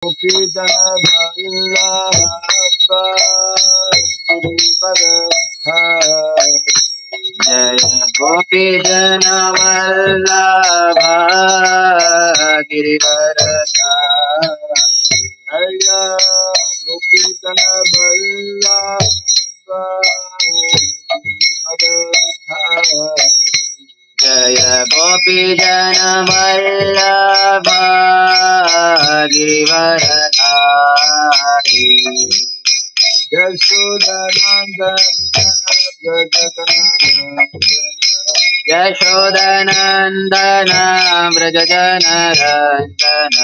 गोपी जन वल्लभ गिरिवर जय गोपी जन वल्लभ गिरिवर यशोदनन्दन व्रज जन रञ्जन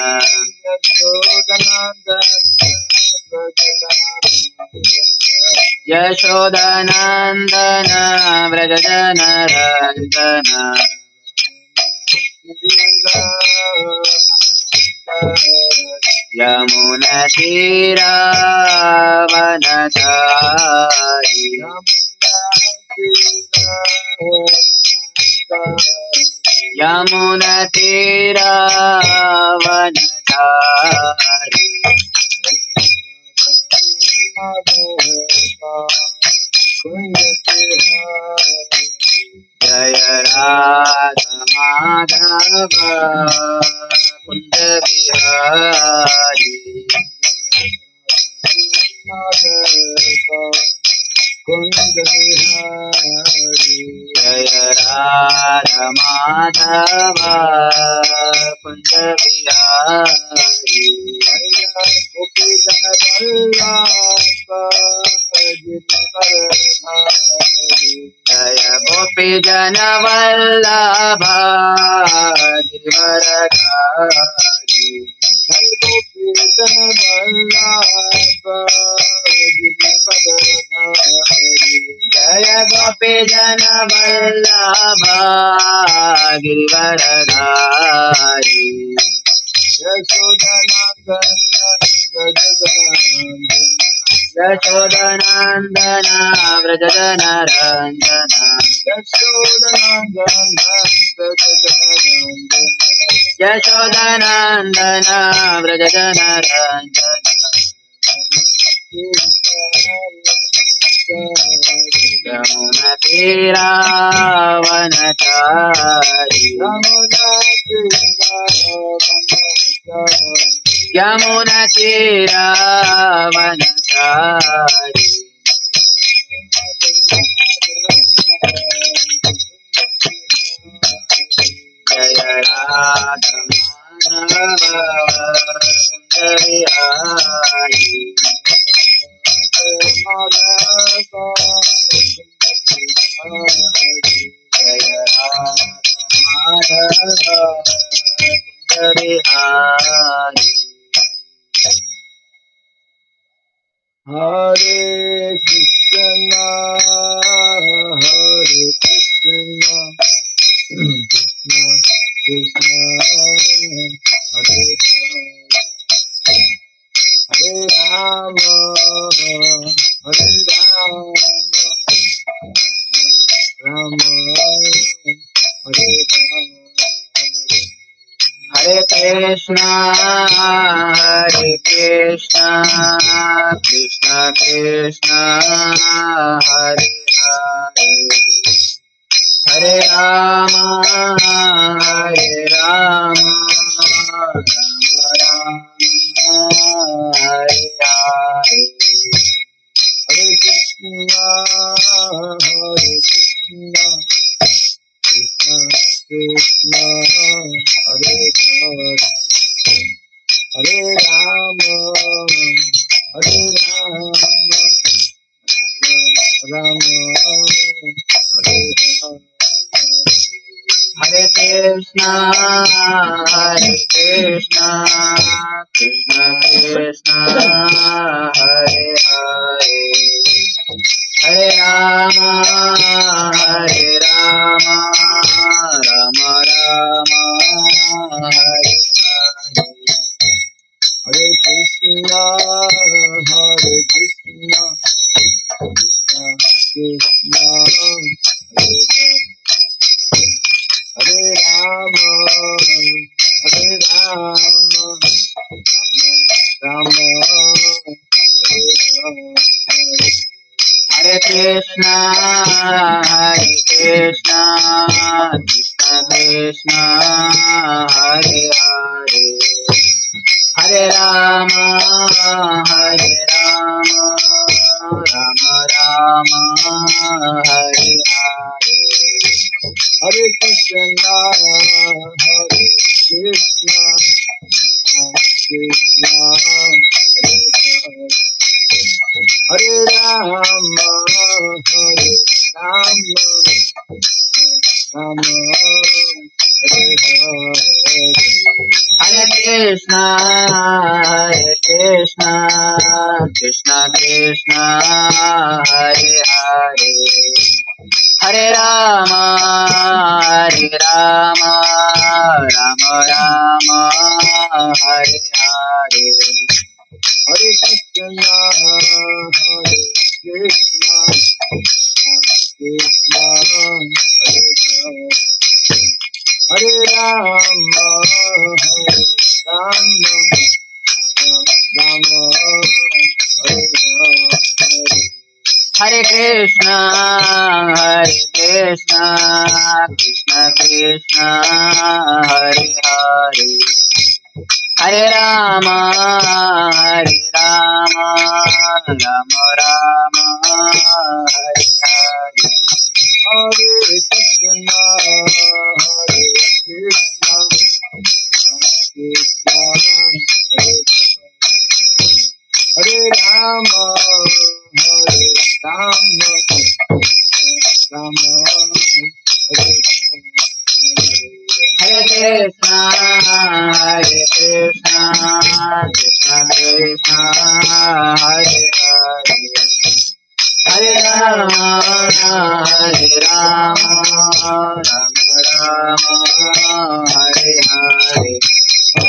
यशोदनन्दन व्रज जन रञ्जन यमुनतीरावनचारि यमुनतीरावनचारि जय राधा माधव कुंज बिहारी जय राधा माधव कुंज बिहारी जय गोपी जन वल्लभ गिरिवरधारी जय गोपी जन वल्लभ गिरिवरधारी यशोदनन्दन व्रज जन रञ्जन यशोदनन्दन व्रज जन रञ्जन यमुनतीरावनचारि यमुनतीरावनचारि जय राधा माधव कुंज बिहारी जय Radha Madhav Kunj Bihari Hare Krishna, Hare Krishna, Krishna Krishna, Hare Hare, Hare Rama, Hare Rama, Rama Hare Hare. Hare Krishna, Krishna Krishna, Hare Hare, Hare Rama, Rama Rama, Hare Hare. Hare Krishna, Krishna Krishna, Hare Hare, Hare Rama, Rama Hare Hare. Hare Krishna, Krishna Krishna, Hare Hare, Hare Rama, Rama Rama, Hare Hare. Hare Krishna, Krishna Krishna, Hare Hare, Hare Rama, Rama Rama Hare Krishna, Hare Krishna, Krishna Krishna, Hare Hare, Hare Rama, Hare Rama, Rama Rama, Hare Hare. Hare Krishna, Hare Krishna, Krishna Hare Hare, Hare Rama, Hare Rama, Rama Hare Hare. Hare Krishna, Hare Krishna, Krishna Krishna, Hare Hare, Hare Rama, Hare Rama, Rama Rama, Hare Hare. Hare Krishna, Hare Krishna, Krishna Hare Hare, Hare Rama, Hare Rama, Rama Hare Hare. Hare Krishna, Hare Krishna, Krishna Krishna, Hare Hare, Hare Rama, Hare Rama, Rama Rama, Hare Hare. Hare Krishna, Hare Krishna, Krishna Hare Hare, Hare Rama, Hare Rama, Rama Hare Hare Krishna, Hare Krishna, Krishna Krishna, Hare Hare, Hare Rama, Hare Rama, Rama Rama, Hare Hare. Hare Krishna, Hare Krishna, Krishna Krishna, Hare Hare, Hare Rama, Hare Rama, Rama Rama, Hare Hare.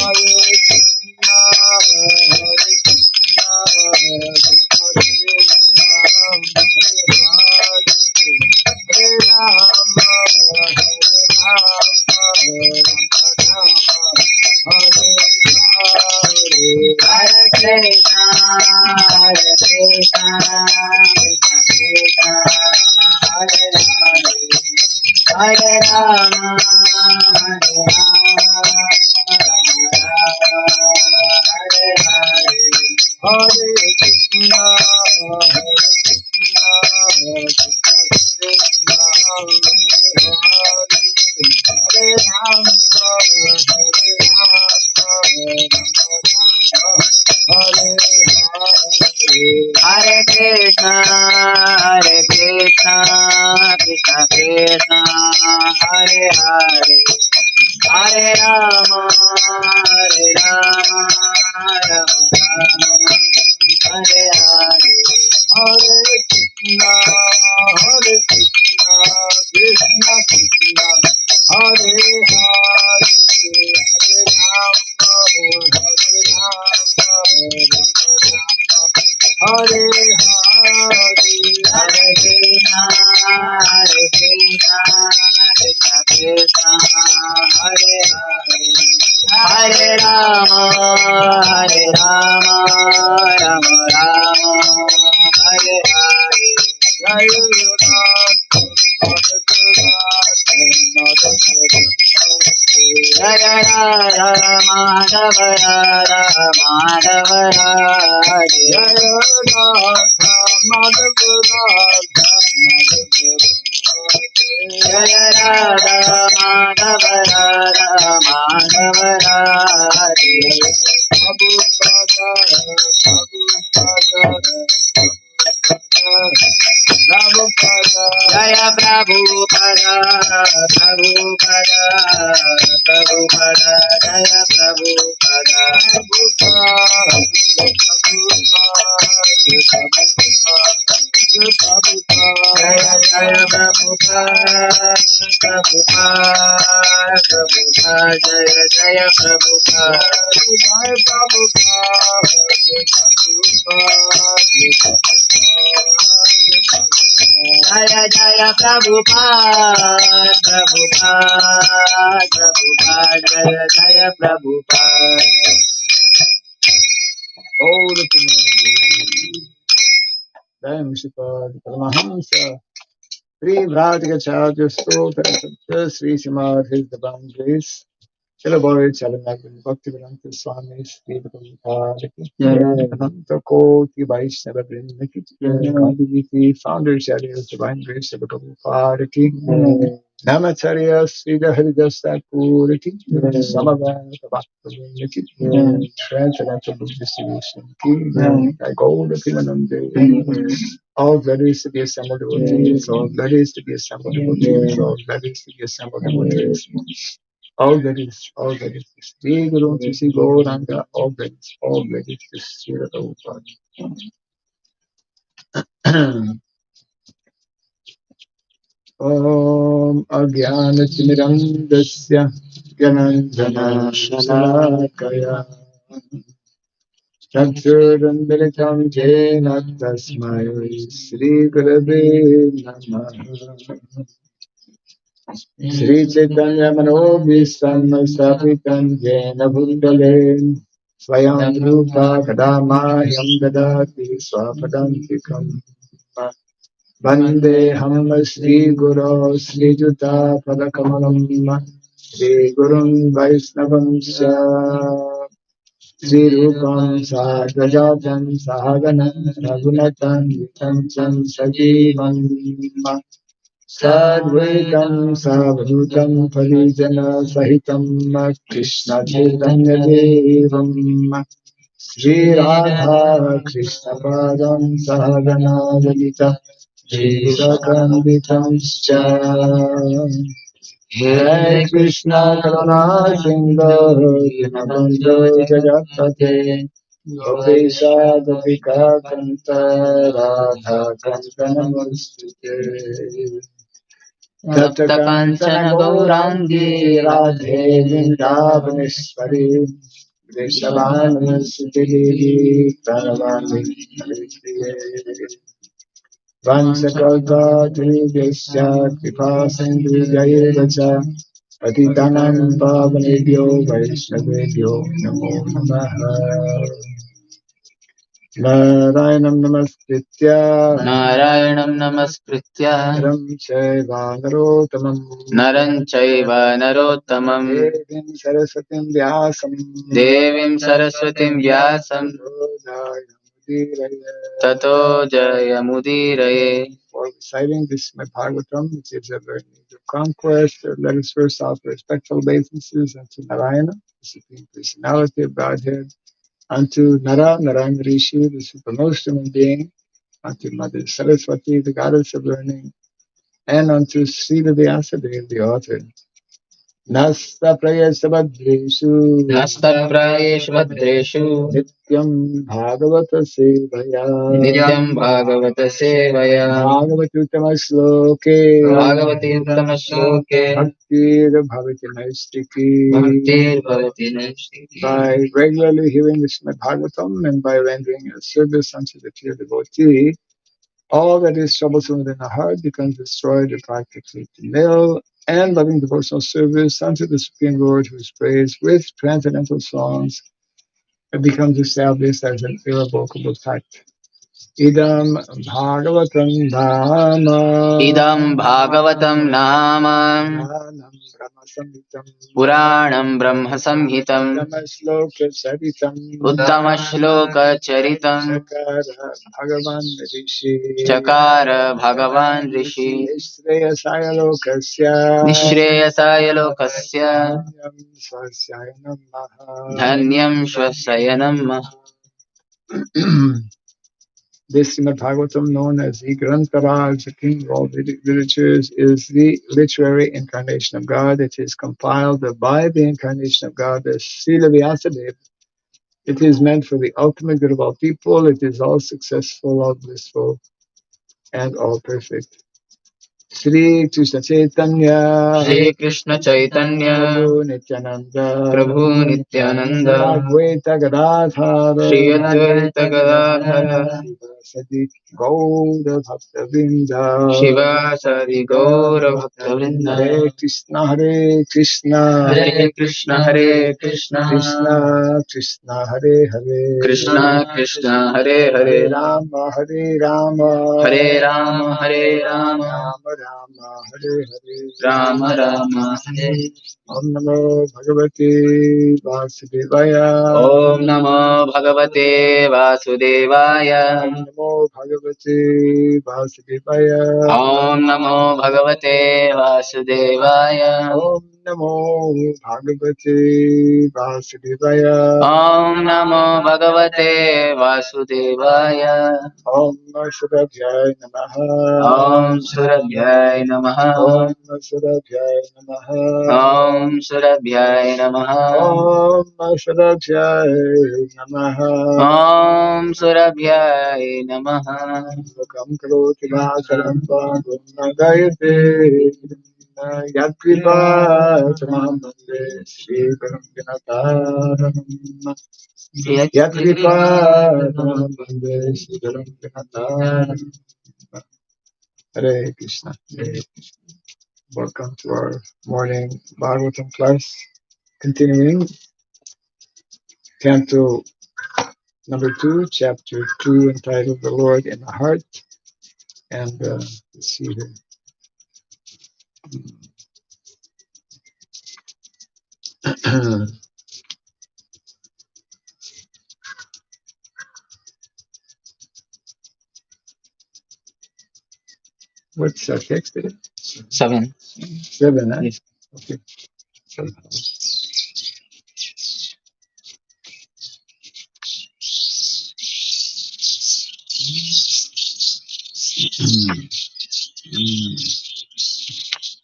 Hare Krishna, Hare Krishna, Krishna Krishna, Hare Hare, Hare Rama, Hare Rama, Rama Rama, Hare Hare. Hare Krishna, Hare Krishna, Krishna Krishna, Hare Hare, Hare Rama, Hare Rama, Rama Rama, Hare Hare. Hare Krishna, Hare Krishna, Krishna Krishna, Hare Hare, Hare Rama, Hare Rama, Rama Rama, Hare Hare. Hare Krishna, Hare Krishna, Krishna Krishna, Hare Hare, Hare Rama, Hare Rama, Rama Rama, Hare Hare. Hare Krishna, Hare Krishna, Krishna Krishna, Hare Hare, Hare Rama, Hare Rama, Rama Rama, Hare Hare. Jai Radha Jaya Radha Madhava Radha Madhava Radha. Jai Radha Madhava Radha Jaya Radha Madhava Radha Madhava Radha. Prabhupada, Prabhupada, Jaya Prabhupada, Prabhupada, Prabhupada, Jaya Prabhupada. Jaya Jaya Prabhupada, Prabhupada, Prabhupada, Jaya Jaya Prabhupada. Jaya Jaya Prabhupada, Prabhupada, Prabhupada, Jaya Jaya Prabhupada. All the Dayam Shipad Paramahamsa Sri Bhratikacharya Stotra Sri Simad His the boundaries. Chalo boy, chalo nagin Bhakti Vedanta Swami Sri Prabhupada ki Ananta Koti Vaishnava Vrinda ki Gandhi ki Founder Chariots Divine Grace Sri Prabhupada ki Namacharya Sri Haridas Thakur ki Samavata Bhakta Vrinda ki Transcendental Book Distribution ki Gold Kimanande. All glories to be assembled devotees, all glories to be assembled devotees, all glories to be assembled devotees. All that is, all that is. Sri Guru Sri Gauranga, all that is Sri Prabhupada. Om Agyanatimirandasya Gyananjana Shalakaya Chakshurambilitam Jena Tasmai Sri Gurave Namaha Sri Chaitanya Manobhistam Sapitam Jena Bhutale Swayam Rupa Kadamahyam Dadati Swapadantikam Vande Ham Sri Guru Sri Juta Padakamalam Sri Gurun Vaisnavam Sri Rupam Sahajatam Sahagana Raghunatam Vitam Sajivam Sadvaitam Savadhutam Parijana Sahitam Krishna Chaitanya Devam Sri Radha Krishna Padam Sahagana Lalita Jaisakanditam Hare Krishna Karuna Sindhu Dinabandhu Jagapate Gopesha Gopika Kanta Radha Kanta Namostute Tapta Kancana Gaurangi Radhe Vrindavaneshwari Vrishabhanu Sutidevi Pranavami Vansakalpa Trivesya Kripa Sindhu Jayavacha Patitanam Pavanebhyo Vaishnavebhyo Namo Namaha Narayanam Namaskritya Naram Chaiva Narottamam Devim Saraswatim Vyasam Tato Jayamudiraye. For reciting this Srimad Bhagavatam, which is a very major conquest, let us first offer respectful obeisances unto Narayana, the Supreme Personality of Godhead, unto Narayana Rishi, the supremest human being, unto Mother Saraswati, the goddess of learning, and unto Srila Vyasadeva, the author. Nasta Prayasabhadreshu Nityam Bhagavata Sevaya Bhagavatuttama Shloke Bhaktir Bhavati Naistiki. By regularly hearing the Srimad Bhagavatam and by rendering a service unto the pure devotee, all that is troublesome within the heart becomes destroyed or practically nil, and loving devotional service unto the Supreme Lord, who is praised with transcendental songs, it becomes established as an irrevocable fact. Idam Bhagavatam Nama Puranam Brahma Samhitam Uttama Shloka Charitam Chakara Bhagavan Rishi Nishreyasaya Lokasya Dhanyam Shvasayanam Maha. This Srimad Bhagavatam, known as the Grantaraj, the king of all literatures, is the literary incarnation of God. It is compiled by the incarnation of God, the Srila Vyasadeva. It is meant for the ultimate good of all people. It is all successful, all blissful, and all perfect. Shri Krishna Chaitanya Prabhu Nityananda Advaita Gadadhara Sadi Gaura Bhakta Vrinda Shiva Sadi Gaura Bhakta Vrinda. Hare Krishna Hare Krishna Hare Krishna Hare Krishna Krishna Krishna Hare Hare Krishna Krishna Hare Hare Rama Hare Rama Hare Rama Hare Rama Rama Rama Hare Hare Rama Rama Hare. Om Namo Bhagavate Vasudevaya Om Namo Bhagavate Vasudevaya. Om Namo Bhagavate Vasudevaya Om Namo Bhagavate Vasudevaya. Om Namo Bhagavate Vasudevaya Om Namo Bhagavate Vasudevaya. Om Surabhyaya Namaha Om Surabhyaya Namaha. Om Surabhyaya Namaha Om Surabhyaya Namaha. Om Surabhyaya Namaha Om Surabhyaya Namaha. Lokam karoti vacharam tvagum nagayate Yadvipa tamam bande Shri Karam Vinataram Yadvipa tamam bande Shri Karam Vinataram Hare Krishna. Hare Krishna. Welcome to our morning Bhagavatam class. Continuing Canto number 2, chapter 2, entitled The Lord in the Heart. And let's see here. What's our text today? 7. 7, huh? Yes. Okay. 7.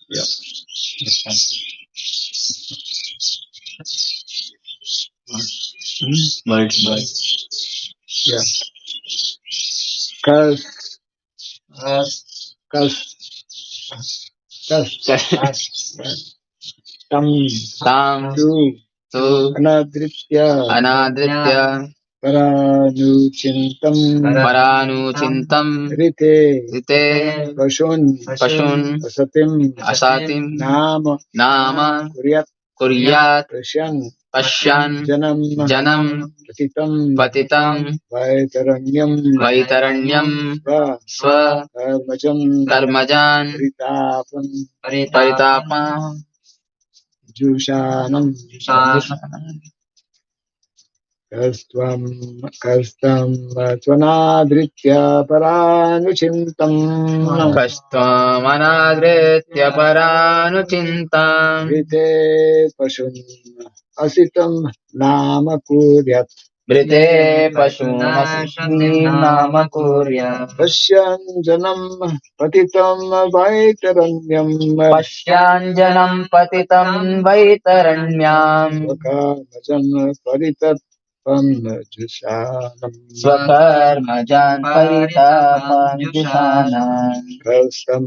Yeah. Word. Yeah. Kas. Tam. Tam. Tu. Anadritya. Anadritya. Paranuchintam. Paranuchintam. Rite. Rite. Pashun. Asatim. Asatim. Nama. Kuryat. Kuryat. Pashyan. Janam. Patitam. Vaitaranyam. Swa. Karmajan. Paritapam. Jushanam. Kastam Tvanadritya Paranuchintam Kastam Anadritya Paranuchintam. Rite Pashun Asitam Nama Kuryat Brite Pashunasati Nama Kurya. Pashyanjanam Patitam Vaitaranyam Pashyanjanam Patitam Vaitaranyam. Svakarmajan Paritapam Jushanam Swakarmajan Paritapam Jushanam. Kastam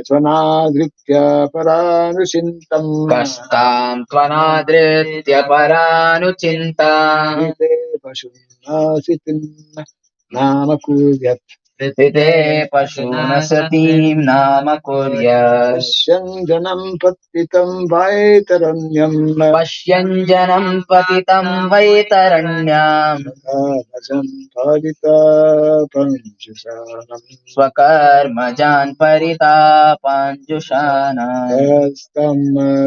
Tvanadritya Paranuchintam Kastam Tvanadritya Paranuchintam. Rite Pashunasitim Nama Kuryat Rite Pashunasatim Nama Kuryat. Pashyanjanam Patitam Vaitaranyam Pashyanjanam Patitam Vaitaranyam. Svakarmajan Paritapam Jushanam Swakarmajan Paritapam Jushanam. Kastam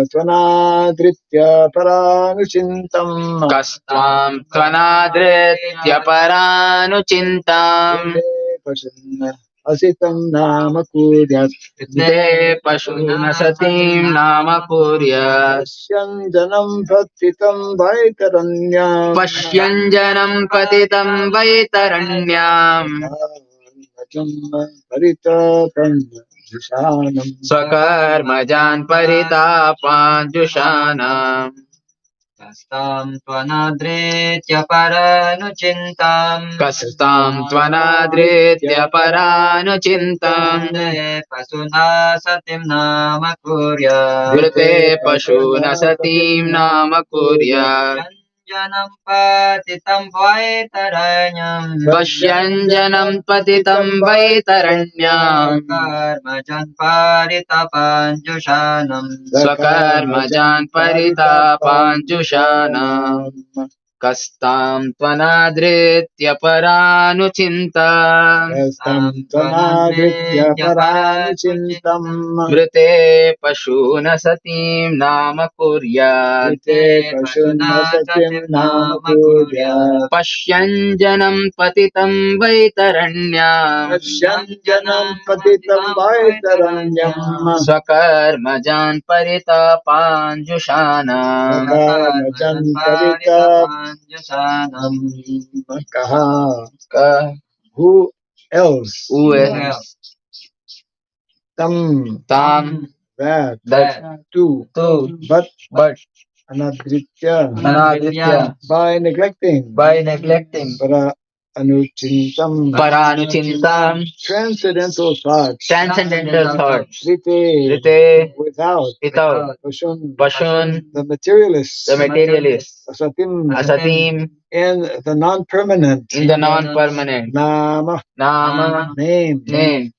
Tvanadritya Paranuchintam Kastam Tvanadritya Paranuchintam. Asitam Nama Kuryat Rite Pashunasatim Nama Kuryat. Pashyanjanam Patitam Vaitaranyam Pashyanjanam Patitam Vaitaranyam. Svakarmajan Paritapam Jushanam Swakarmajan Paritapam Jushanam. Kastam Tvanadritya Paranuchintam Kastam Tvanadritya Paranuchintam. Pasuna Satim Nama Kurya Brute Pashunasatim Nama Kuryat. janam patitam vaitaranyam. पश्यन् जनम् पतितम् वैतरण्याम् Karmajan paritapanjušanam. स्वकर्मजान् परितापाञ्जुषाणाम् कस्ताम् त्वनादृत्य परानुचिन्ता Kastam tvanadritya paranuchintam मृते पशून सतीम् नाम कुर्यात् Vite pashunnasatim namakurya पश्यन् जनम् पतितम् वैतरण्याम् Shyanjanam patitam vaitaranyam स्वकर्मजान् परितापाञ्जुषाणाम् Sakarmajan parita Kaha. Who else? Who else? Tam Tam that that too but anadritya anadritya by neglecting para anuchintam paranuchintam transcendental thoughts Rite without Pashun the materialists Asatim in the non-permanent in the non-permanent nama name.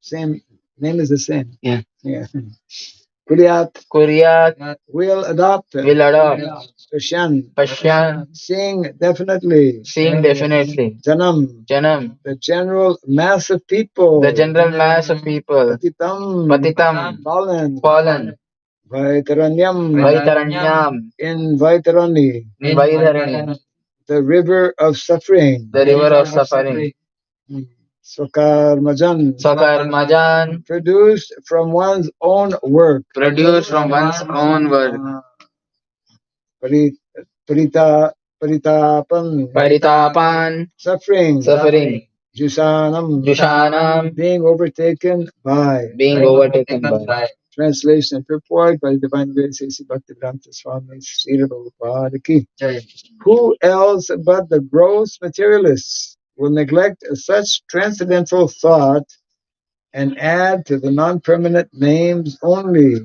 Same name is the same. Yeah. Kuryat will adopt. Pashyan Seeing definitely. Janam the general mass of people. Patitam fallen. Vaitaranyam in Vaitarani. The river of suffering. Swakarmajan produced from one's own work. Paritapan suffering. Jushanam being overtaken by. Translation and purport by Divine Grace A.C. Bhaktivedanta Swami Srila Prabhupada Ki. Who else but the gross materialists will neglect such transcendental thought and add to the non-permanent names only,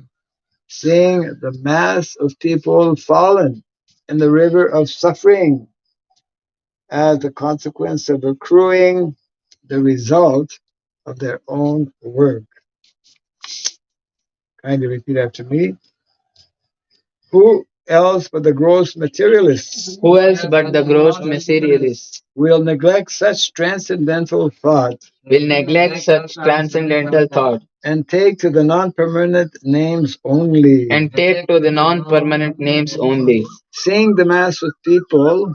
seeing the mass of people fallen in the river of suffering as a consequence of accruing the result of their own work. Kindly repeat after me. Who else but the gross materialists will neglect such transcendental thought and take to the non-permanent names only, seeing the mass of people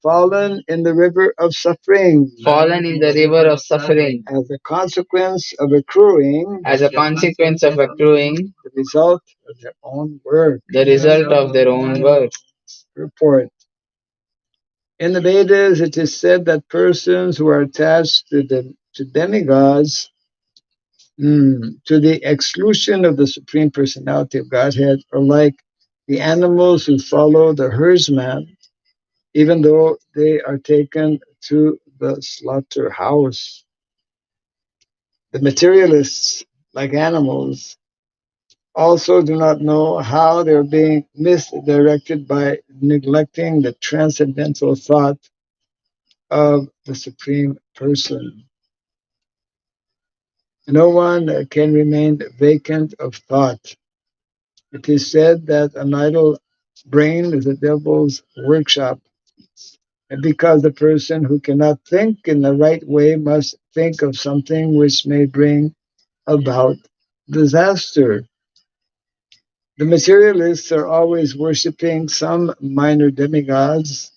fallen in the river of suffering as a consequence of accruing the result of their own work. Report. In the Vedas, it is said that persons who are attached to demigods, to the exclusion of the Supreme Personality of Godhead, are like the animals who follow the herdsman, even though they are taken to the slaughterhouse. The materialists, like animals, also do not know how they are being misdirected by neglecting the transcendental thought of the Supreme Person. No one can remain vacant of thought. It is said that an idle brain is the devil's workshop, and because the person who cannot think in the right way must think of something which may bring about disaster. The materialists are always worshipping some minor demigods,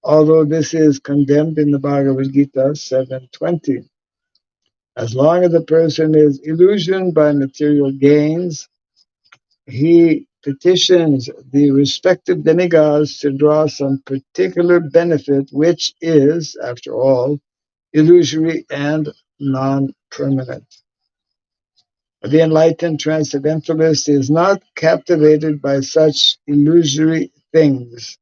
although this is condemned in the Bhagavad Gita 7:20. As long as the person is illusioned by material gains, he petitions the respective demigods to draw some particular benefit, which is, after all, illusory and non-permanent. The enlightened transcendentalist is not captivated by such illusory things.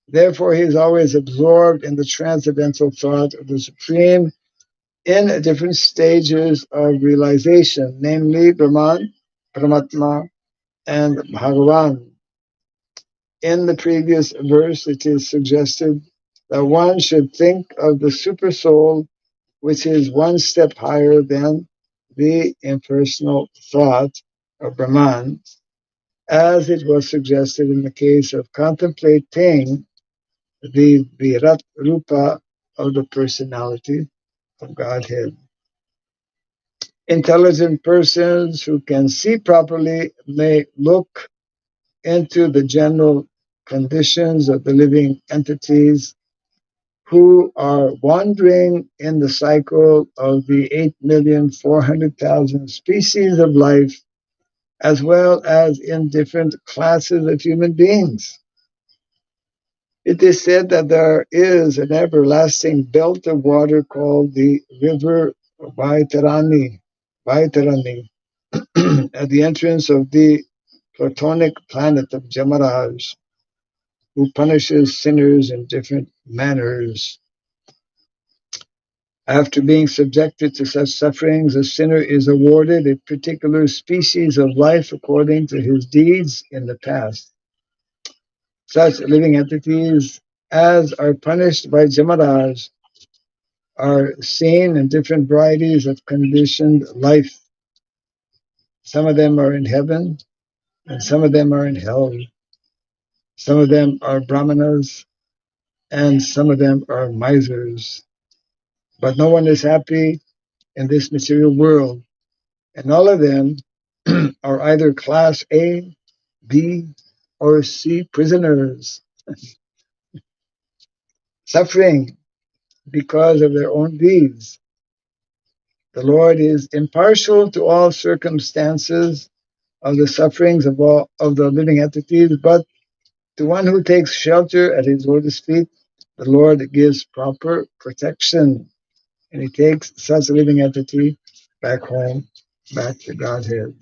Therefore, he is always absorbed in the transcendental thought of the Supreme in different stages of realization, namely Brahman, Paramatma, And Bhagavan, in the previous verse, it is suggested that one should think of the super soul, which is one step higher than the impersonal thought of Brahman, as it was suggested in the case of contemplating the Virat Rupa of the personality of Godhead. Intelligent persons who can see properly may look into the general conditions of the living entities who are wandering in the cycle of the 8,400,000 species of life, as well as in different classes of human beings. It is said that there is an everlasting belt of water called the river Vaitarani, at the entrance of the Platonic planet of Jamaraj, who punishes sinners in different manners. After being subjected to such sufferings, a sinner is awarded a particular species of life according to his deeds in the past. Such living entities as are punished by Jamaraj are seen in different varieties of conditioned life. Some of them are in heaven, and some of them are in hell. Some of them are brahmanas, and some of them are misers. But no one is happy in this material world, and all of them are either class A, B, or C prisoners, suffering because of their own deeds. The Lord is impartial to all circumstances of the sufferings of all of the living entities, but to one who takes shelter at his lotus feet, the Lord gives proper protection, and he takes such a living entity back home, back to Godhead.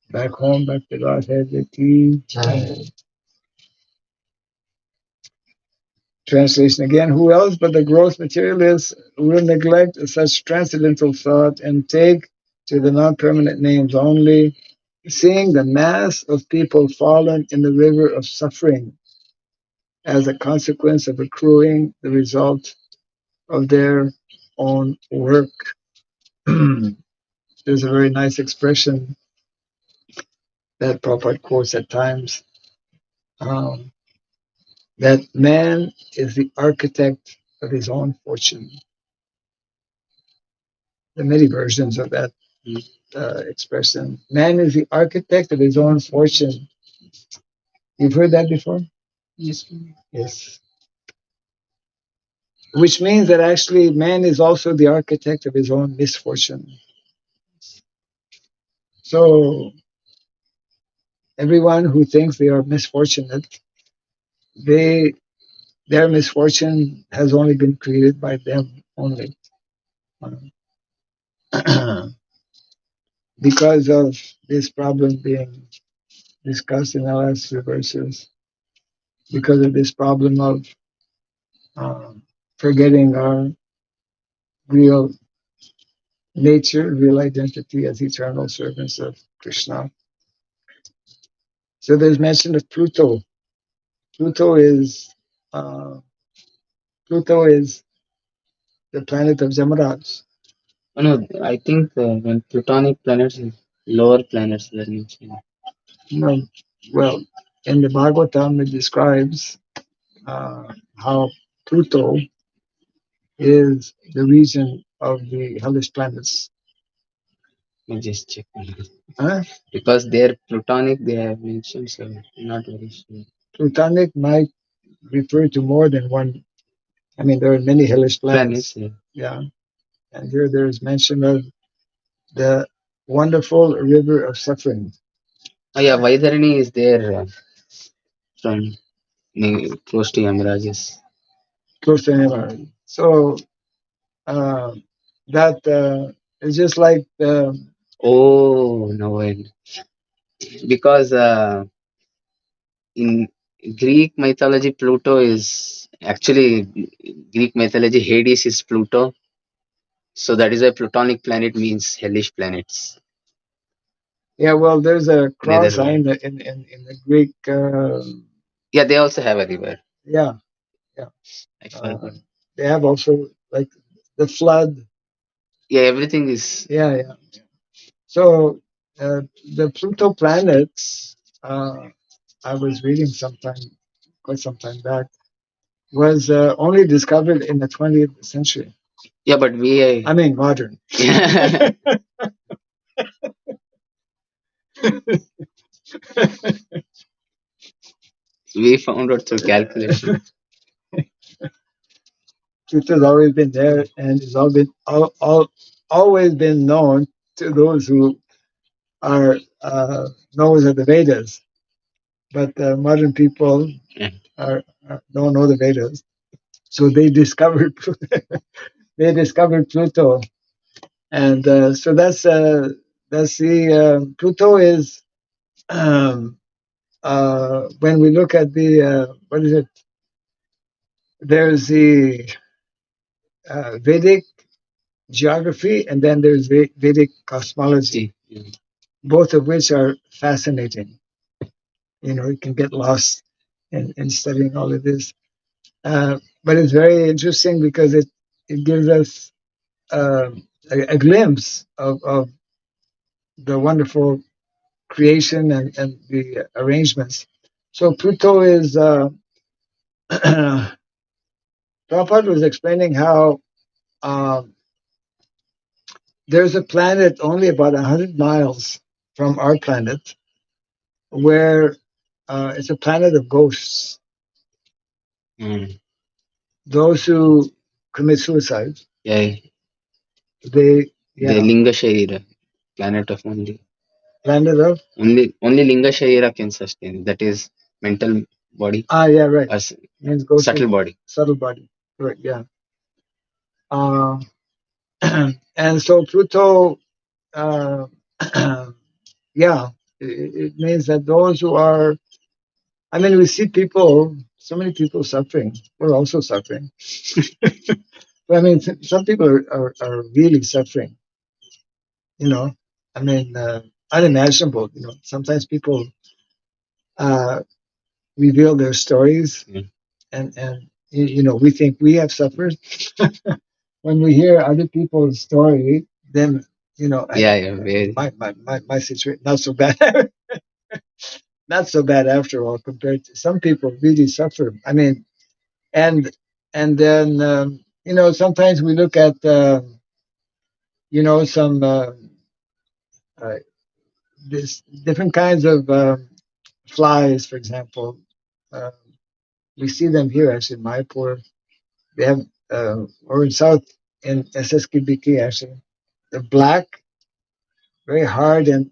Back home, back to Godhead. The key. Translation again. Who else but the gross materialists will neglect such transcendental thought and take to the non-permanent names only, seeing the mass of people fallen in the river of suffering as a consequence of accruing the result of their own work. There's a very nice expression that Prabhupada quotes at times, that man is the architect of his own fortune. There are many versions of that expression. Man is the architect of his own fortune. You've heard that before? Yes. Yes. Which means that actually man is also the architect of his own misfortune. So everyone who thinks they are misfortunate, their misfortune has only been created by them only. Because of this problem being discussed in the last few verses, because of this problem of forgetting our real nature, real identity as eternal servants of Krishna. So there's mention of Pluto. Pluto is uh, Pluto is the planet of Jamaraj. Oh, no, I think when plutonic planets, lower planets were mentioned. No, well, in the Bhagavatam it describes how Pluto is the region of the hellish planets. Let me just check. Huh? Because they're plutonic, they have mentioned, so I'm not very sure. Plutonic might refer to more than one. I mean, there are many hellish planets. Yeah. And here there is mention of the wonderful river of suffering. Oh yeah, Vaidharani is there from close to Yamaraj's. Close to Himalayan. So that is just like Oh no, because in Greek mythology, Pluto is actually Greek mythology. Hades is Pluto, so that is why plutonic planet means hellish planets. Yeah, well, there's a cross sign Netherlands. in the Greek. Yeah, they also have a river. Yeah, yeah. I Uh, forgot. they have also like the flood. Yeah, everything is. Yeah, yeah. So the Pluto planets, I was reading quite some time back, was only discovered in the 20th century. Yeah, but we. I mean, modern. We found out through calculation. Pluto's always been there, and it's always been known to those who are knows of the Vedas. But modern people Yeah. don't know the Vedas, so they discovered Pluto, and so that's the Pluto is when we look at the what is it? There's the Vedic geography, and then there's Vedic cosmology, Yeah. both of which are fascinating. You can get lost in studying all of this. But it's very interesting because it gives us a glimpse of the wonderful creation and the arrangements. So Pluto is, Prabhupada was explaining how there's a planet only about 100 miles from our planet where it's a planet of ghosts. Mm. Those who commit suicide, Yeah. they, The yeah, Linga Sharira, planet of only. planet of, Only Linga Sharira can sustain. That is mental body yeah, right. or Means ghost subtle body. subtle body. Right, yeah. Uh, and so Pluto, uh, yeah, it means that those who are, I mean, we see people, so many people suffering. We're also suffering. But I mean, some people are really suffering, you know. I mean, unimaginable, Sometimes people uh, reveal their stories, Mm. and we think we have suffered. When we hear other people's story, then Yeah, yeah, very. my situation not so bad, not so bad after all compared to some people really suffer. I mean, and and then sometimes we look at some uh, this different kinds of flies, for example. Uh, we see them here actually in Mayapur. They have or in South in SSKBK actually. They're black, very hard, and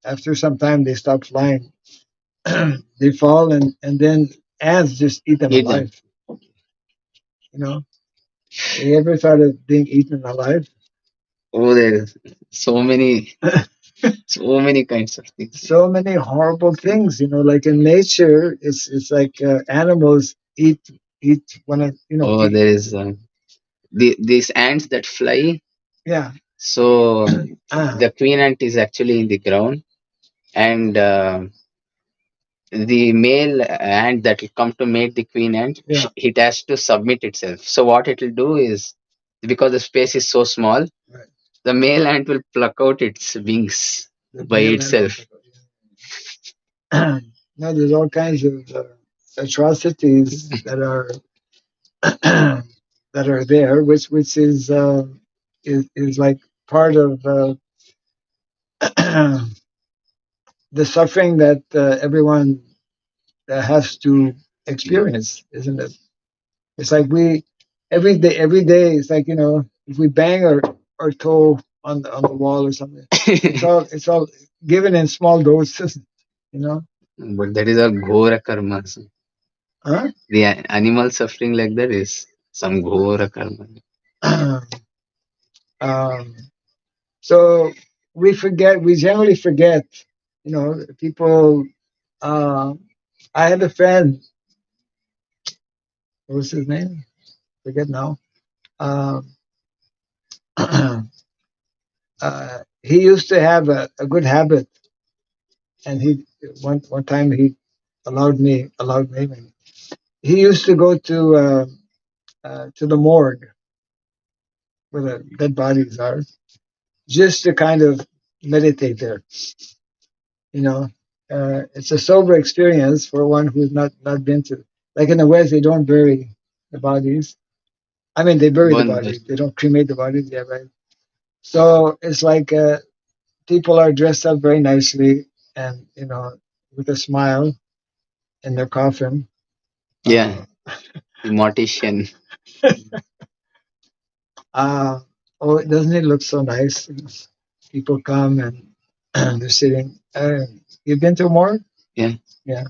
after some time they stop flying. They fall, and then ants just eat them Eat them. alive. You know, you ever thought of being eaten alive? Oh, there's so many kinds of things. So many horrible things. Like in nature, it's like animals eat one of Oh, there is these ants that fly. yeah. So Ah, the queen ant is actually in the ground, and the male ant that will come to mate the queen ant, yeah. it has to submit itself. So what it will do is, because the space is so small, Right. the male ant will pluck out its wings The by male itself. animal. No, there's all kinds of atrocities that are that are there, which is like part of the suffering that everyone has to experience, isn't it? It's like we every day. It's like if we bang our toe on the wall or something, it's all given in small doses, you know. But that is a ghora karma. Huh? The animal suffering like that is some ghora karma. um, so we generally forget, people. Uh, I had a friend. What was his name? Forget now. Um, uh, he used to have a good habit, and one time he allowed me. He used to go to the morgue where the dead bodies are, just to kind of meditate there. You know, it's a sober experience for one who's not been to. Like in the West, they don't bury the bodies. I mean, they bury the Burn them. bodies. They don't cremate the bodies. Yeah, right. So it's like people are dressed up very nicely, and with a smile in their coffin. Yeah, Uh, the mortician. oh, doesn't it look so nice? People come and they're sitting. You've been to a morgue? Yeah. Yeah.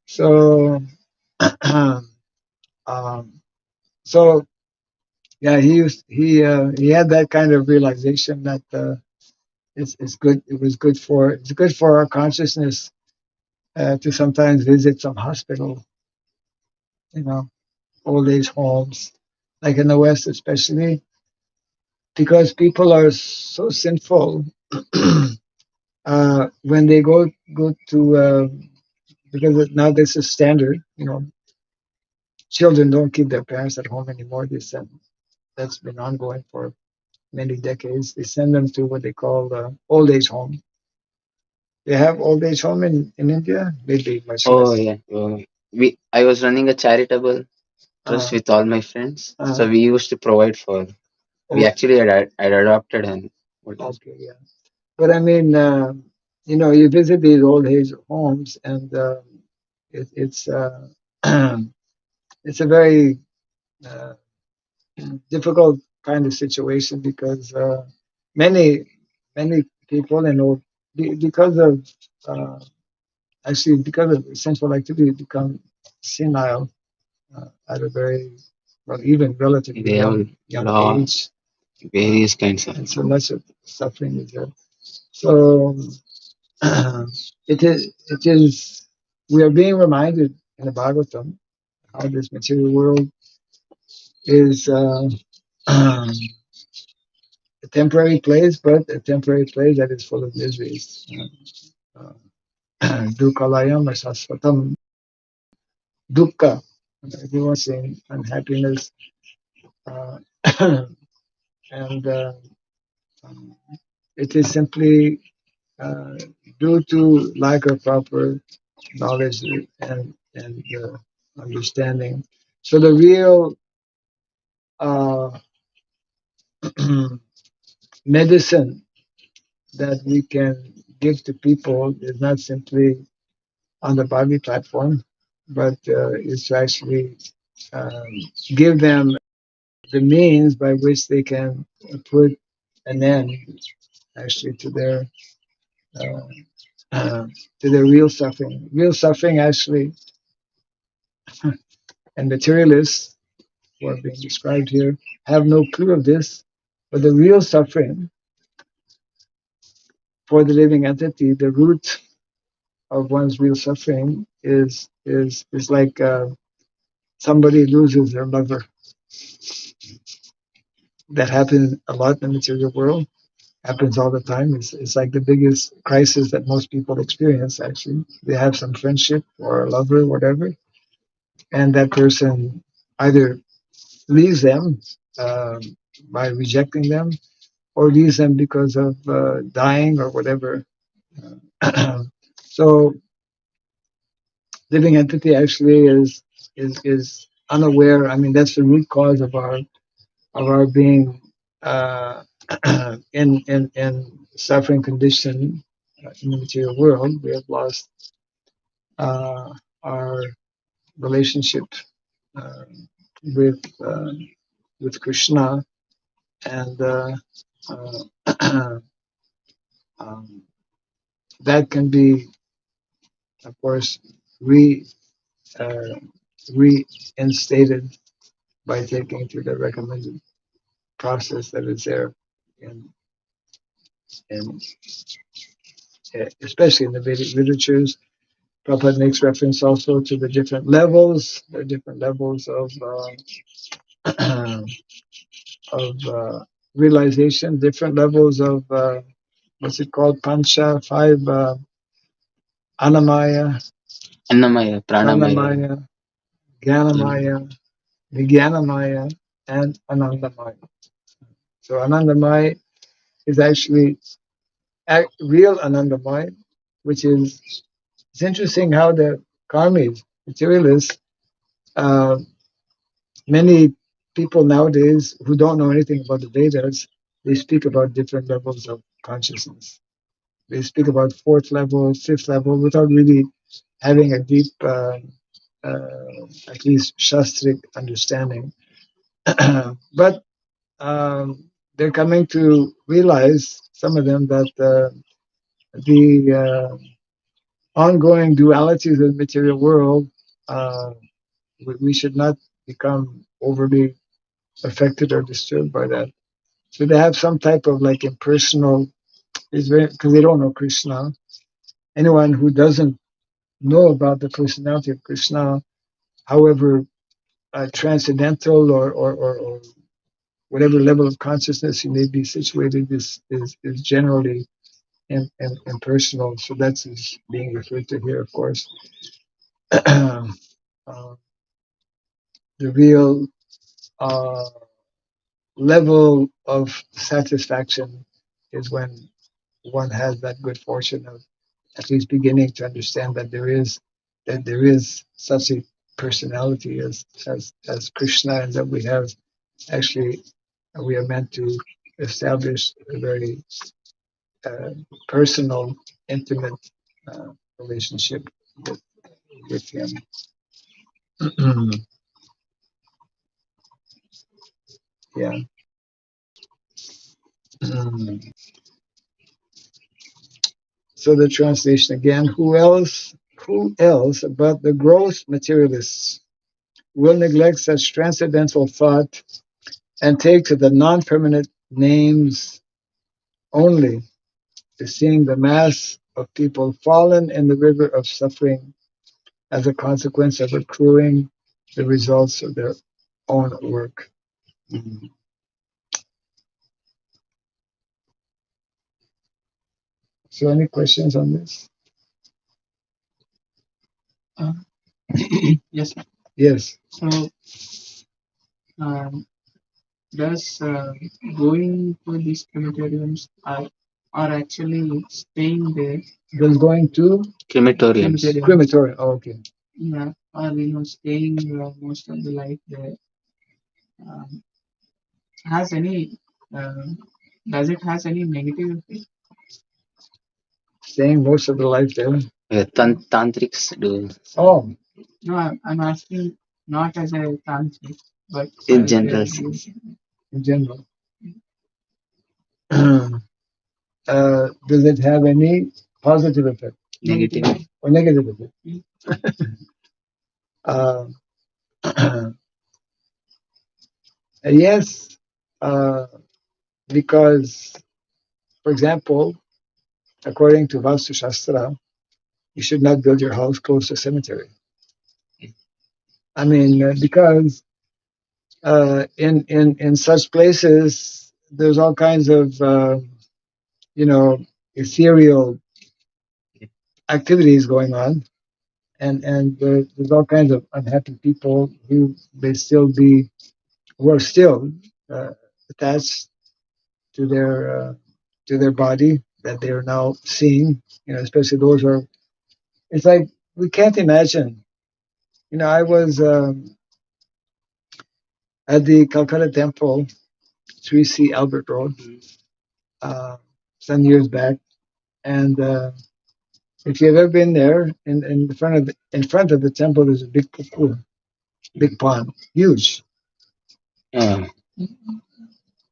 So, um, so yeah, he had that kind of realization that it's good. It's good for our consciousness to sometimes visit some hospital, you know, old age homes, like in the West especially, because people are so sinful. When they go to because now this is standard, children don't keep their parents at home anymore. That's been ongoing for many decades. They send them to what they call old age home. They have old age home in India, maybe much Oh less. yeah. I was running a charitable trust Uh, with all my friends, uh, so we used to provide for. We oh, actually had adopted him. What is okay, yeah. But I mean, you visit these old age homes, and it's it's a very uh, difficult kind of situation because many many people because of uh, because of sensual activity become senile at a very even relatively they have young law age, various kinds of. and so much of suffering is there. So it is we are being reminded in the Bhagavatam how this material world is a temporary place, but a temporary place that is full of miseries. Uh, Dukkalayam asasvatam dukkha. Everyone's saying unhappiness, uh, and um, it is simply uh, due to lack of proper knowledge and understanding. So the real uh, medicine that we can give to people is not simply on the body platform, but is to actually um, give them the means by which they can put an end actually uh, to their real suffering. Real suffering actually, and materialists who are being described here have no clue of this, but the real suffering for the living entity, the root of one's real suffering is like somebody loses their lover. That happens a lot in the material world. Happens all the time. It's like the biggest crisis that most people experience. Actually, they have some friendship or a lover, whatever, and that person either leaves them um, by rejecting them, or leaves them because of dying or whatever. So living entity actually is unaware. I mean, that's the root cause of our being in suffering condition in the material world. We have lost our relationship uh, with uh, with Krishna, and um, that can be, of course, re uh, reinstated by taking to the recommended process that is there in, in especially in the Vedic literatures. Prabhupada makes reference also to the different levels. There are different levels of realization, different levels of what's it called? Pancha, five Anamaya, Annamaya, Pranamaya. Pranamaya, Jnanamaya, Vijnanamaya, and Anandamaya. So Anandamaya is actually real Anandamaya, which is, it's interesting how the karmis, materialists, many people nowadays who don't know anything about the Vedas, they speak about different levels of consciousness. They speak about fourth level, fifth level, without really having a deep, at least shastric understanding. But they're coming to realize, some of them, that the ongoing dualities of the material world, we should not become overly affected or disturbed by that. So they have some type of like impersonal, because they don't know Krishna. Anyone who doesn't know about the personality of Krishna, however transcendental or whatever level of consciousness he may be situated, is generally impersonal. So that's being referred to here, of course. uh, the real level of satisfaction is when one has that good fortune of at least beginning to understand that there is such a personality as Krishna, and that we have actually, we are meant to establish a very personal, intimate relationship with him. Yeah. So the translation again: Who else but the gross materialists will neglect such transcendental thought and take to the non-permanent names only, to seeing the mass of people fallen in the river of suffering as a consequence of accruing the results of their own work. So any questions on this? Yes. Yes. So, does going to these crematoriums are actually staying there? Does going to Crematoriums. crematorium? Oh, okay. Yeah, or staying most of the life there. Um, has any does it has any negative effect? Staying most of the life there. Yeah, tantrics do. Oh, No, I'm asking not as a tantric, but In as general a sense. in general. Does it have any positive effect Negative. or negative effect? Yes, because, for example, according to Vastu Shastra, you should not build your house close to a cemetery. I mean, because in such places, there's all kinds of ethereal activities going on, and there's all kinds of unhappy people who may still be, who are still attached to their body that they are now seeing. Especially those who are. It's like we can't imagine. I was at the Calcutta Temple, 3C Albert Road, some years back, and if you've ever been there, in front of the temple, there's a big pool, big pond, huge. Yeah.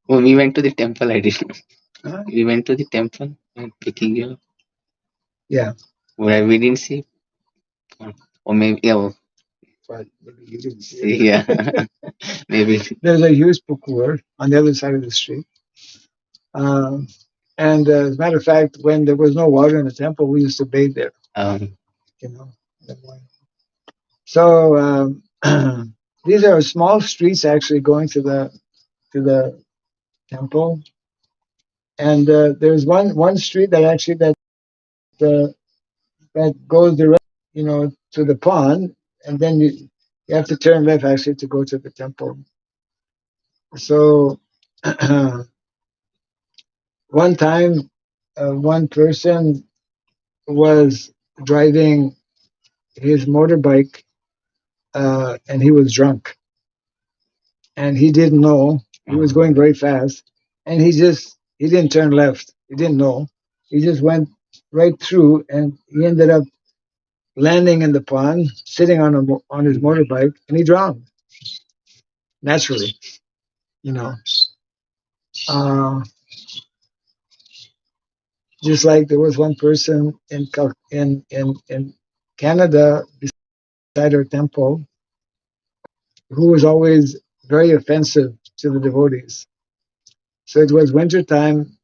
Oh, we went to the temple. I didn't. Huh? We went to the temple and picking you up. Yeah. Where we didn't see. Or maybe, yeah. But maybe you didn't see it. Yeah. Maybe. There's a huge pukur on the other side of the street. And as a matter of fact, when there was no water in the temple, we used to bathe there. You know. So these are small streets actually going to the temple. And there's one street that actually uh, that goes direct, to the pond, and then you have to turn left actually to go to the temple. So one time, one person was driving his motorbike, and he was drunk, and he didn't know he was going very fast, and he didn't turn left. He didn't know. He just went right through, and he ended up landing in the pond, sitting on his motorbike, and he drowned naturally. You know, uh, just like there was one person in Canada beside our temple who was always very offensive to the devotees. So it was winter time,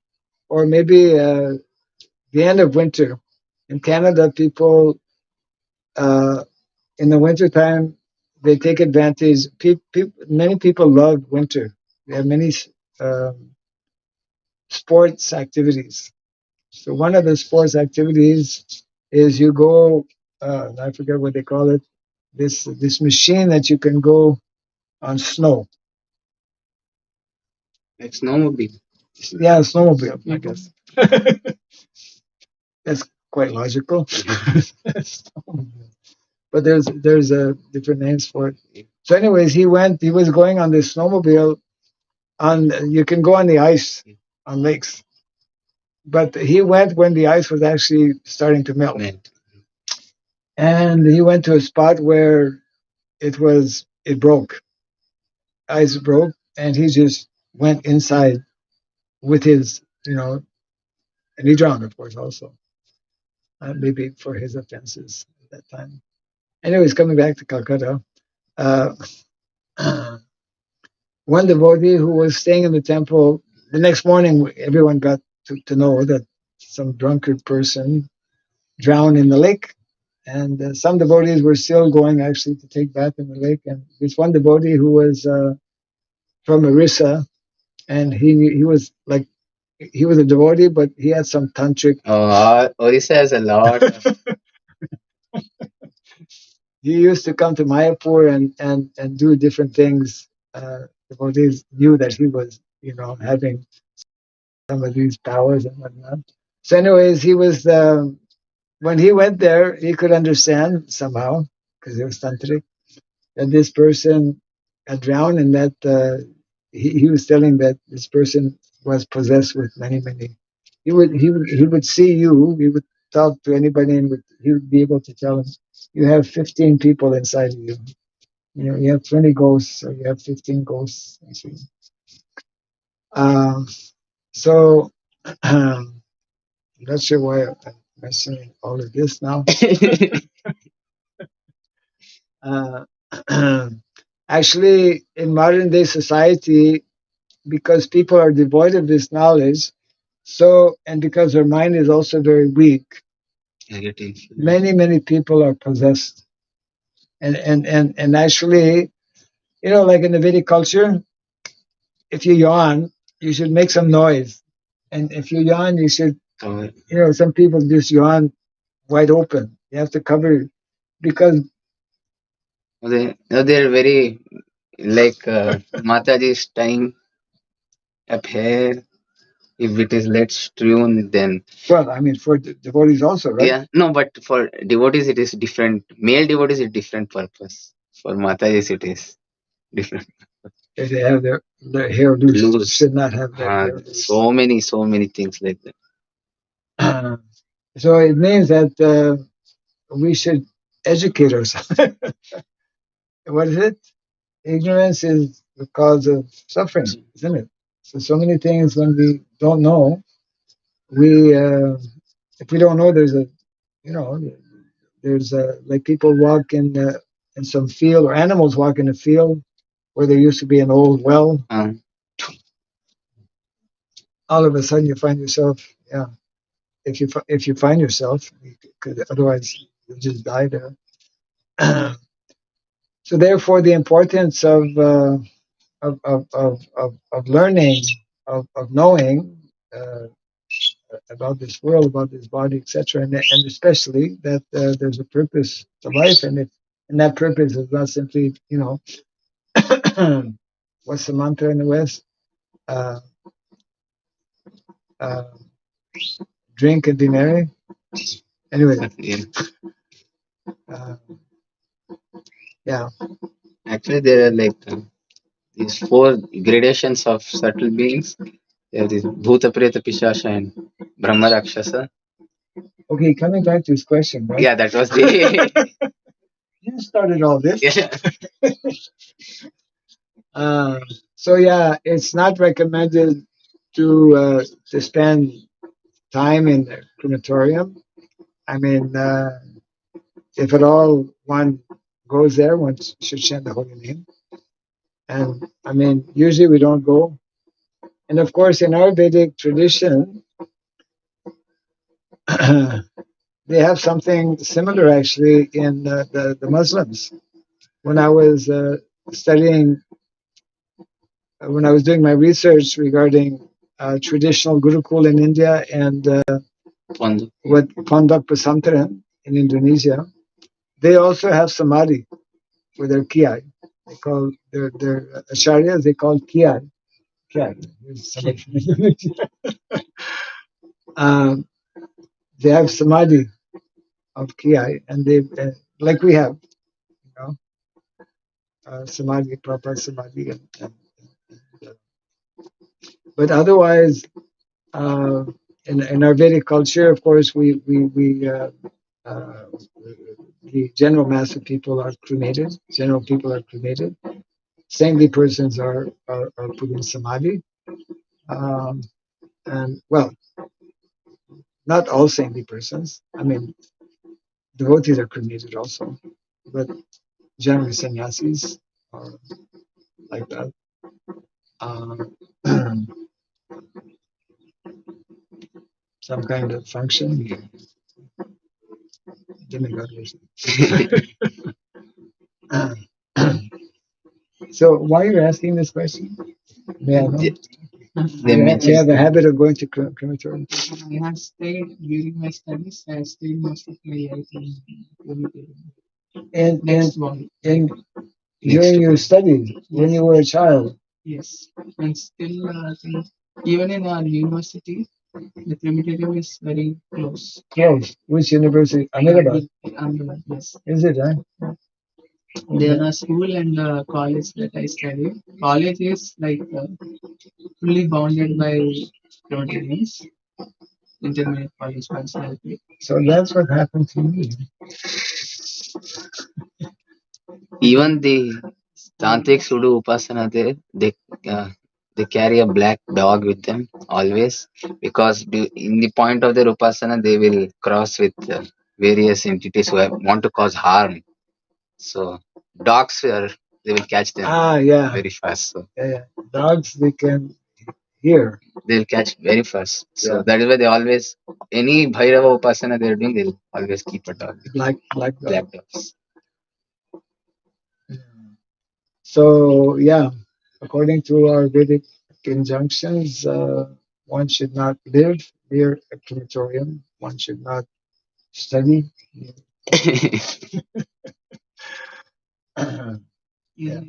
or maybe the end of winter. In Canada, people in the winter time they take advantage. Many people love winter. They have many um, sports activities. So one of the sports activities is you go. I forget what they call it. This machine that you can go on snow. Like snowmobile. Yeah, snowmobile. I guess that's quite logical. But there's different names for it. So, anyways, he went. He was going on this snowmobile. You can go on the ice on lakes, but he went when the ice was actually starting to melt. And he went to a spot where it broke. Ice broke, and he just went inside with his, and he drowned, of course, also, maybe for his offenses at that time. Anyways, coming back to Calcutta, uh, one devotee who was staying in the temple, the next morning, everyone got to know that some drunkard person drowned in the lake. And some devotees were still going actually to take bath in the lake. And this one devotee who was from Orissa, and he was like, he was a devotee, but he had some tantric. Orissa has a lot. He used to come to Mayapur and do different things. Devotees knew that he was, having some of these powers and whatnot. So, anyways, he was when he went there, he could understand somehow because he was tantric that this person had drowned, and that he was telling that this person was possessed with many. He would see you. He would talk to anybody, and he would be able to tell him, "You have 15 people inside of you. You have 20 ghosts, or you have 15 ghosts." Um, so I'm not sure why I'm mentioning all of this now. Uh, actually, in modern day society, because people are devoid of this knowledge, and because their mind is also very weak, many people are possessed. And actually, like in the Vedic culture, if you yawn, you should make some noise. And if you yawn, you should, some people just yawn wide open. You have to cover, because they're very like Mataji's time up here. If it is let's tune, then well, I mean, for devotees also, right? yeah, no, but for devotees it is different. Male devotees is different purpose. For Matajis it is different. If they have their hair loose, should not have their hair loose. So many things like that. So it means that we should educate ourselves. What is it? Ignorance is the cause of suffering, isn't it? So many things when we don't know, if we don't know, there's like people walk in some field, or animals walk in a field where there used to be an old well. All of a sudden, you find yourself, yeah. If you find yourself, because otherwise you just die there. So therefore, the importance of learning of knowing about this world, about this body, etc., and especially that there's a purpose to life, and that purpose is not simply, what's the mantra in the West? Uh, uh, Drink and be merry. Anyway, Yeah. uh, yeah. Actually, there are like these four gradations of subtle beings. There is Bhuta, Preta, Pishasha, and Brahma Rakshasa. Okay, coming back to his question, right? Yeah, that was the. You started all this. Yeah. So yeah, it's not recommended to spend time in the crematorium. I mean, if at all one goes there, one should chant the holy name. And I mean, usually we don't go. And of course, in our Vedic tradition, they have something similar actually in the Muslims. When I was studying, when I was doing my research regarding traditional Gurukul in India and what Pondok Pesantren in Indonesia, they also have samadhi for their kiai. They call their acharyas, they call kiai. Kiai. Here's somebody from Indonesia. They have samadhi of kiai, and they like we have, samadhi, proper samadhi, but otherwise, in our Vedic culture, of course, the general mass of people are cremated. General people are cremated. Saintly persons are put in samadhi. And well, not all saintly persons. I mean, devotees are cremated also, but generally sannyasis are like that. Um, some kind of function. Demigod worship. So why are you asking this question? May I know? They I mentioned. have a habit of going to crematorium. I have stayed during my studies. I have stayed most of my life in crematorium. And Next one. during your studies, when you were a child. Yes, and still, I think even in our university, the crematorium is very close. Close. Which university? Ahmedabad. Ahmedabad, yes. Is it, huh? There are school and college that I studied. College is like fully bounded by crematoriums. Intermediate college personality. So that's what happened to me. Even the tantrics who do upasana there, they carry a black dog with them always, because in the point of their upasana they will cross with various entities who want to cause harm. So dogs they will catch them Yeah. very fast. So Yeah. Dogs, they can hear. they'll catch very fast. So Yeah. that is why they always, any Bhairava upasana they're doing, they'll always keep a dog. Black Black dogs. So yeah, according to our Vedic injunctions, one should not live near a crematorium. One should not study. Yeah.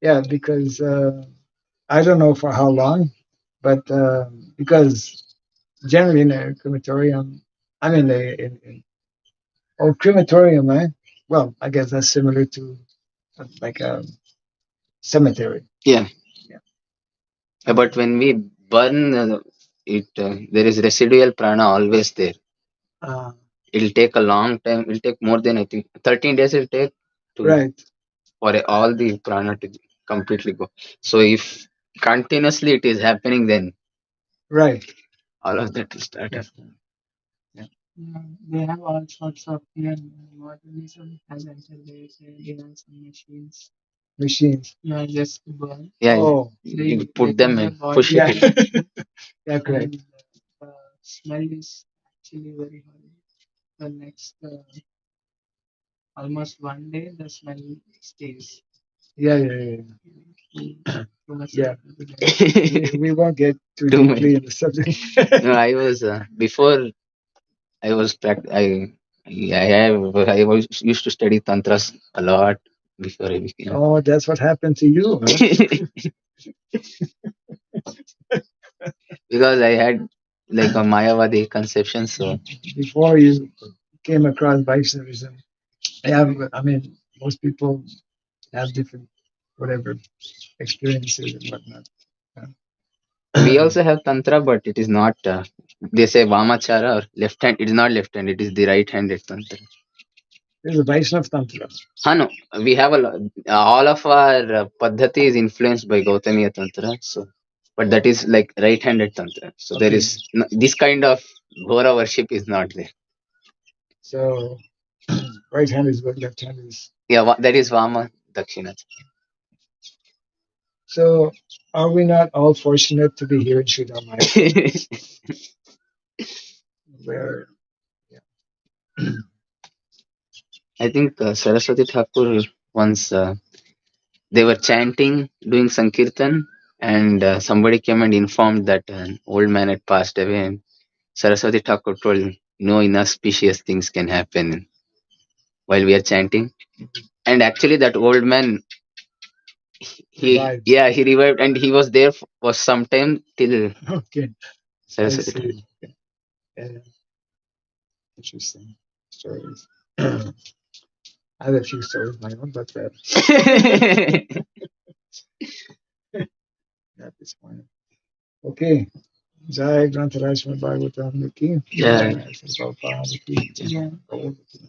Yeah, because I don't know for how long, but because generally in a crematorium, I mean, crematorium, eh? Well, I guess that's similar to like a cemetery. Yeah. But when we burn there is residual prana always there. Uh, It'll take a long time. It'll take more than, I think, 13 days. It'll take to right. for all the prana to completely go. So if continuously it is happening, then Right. all of that will start. Yeah. They have all sorts of modernism has entered there. They have some machines. Yeah, just to burn. Yeah, Oh. you put them and push Yeah. it. Yeah, correct. And the smell is actually very horrible. The next almost one day the smell stays. Yeah. Too much. Yeah. We won't get too Too deeply many. in the subject. No, I was before I was I was used to study tantras a lot before I became. Oh, that's what happened to you, huh? Because I had like a Mayavadi conception, so Before you came across Vaishnavism. I mean, most people have different, whatever, experiences and whatnot. we also have tantra, but it is not. They say Vamachara or left hand. It is not left hand. It is the right-handed tantra. There's a Vaishnav Tantra. No, we have all of our paddhati is influenced by Gautamiya tantra. So, but that is like right-handed tantra. So there Okay. is this kind of Ghora worship is not there. So, right hand is good, left hand is. Yeah, that is Vama Dakshina. So, are we not all fortunate to be here in Sri Mayapur, where I think Saraswati Thakur once they were chanting, doing Sankirtan, and somebody came and informed that an old man had passed away. And Saraswati Thakur told, no inauspicious things can happen while we are chanting. And actually, that old man, revived? he revived, and he was there for some time till Okay, I Saraswati Thakur. see. Yeah. Interesting stories. I have a few stories of my own, but not this point. Okay. Jai Grantaraj Srimad Bhagavatam ki. Jai. Srila Prabhupada ki. Yeah.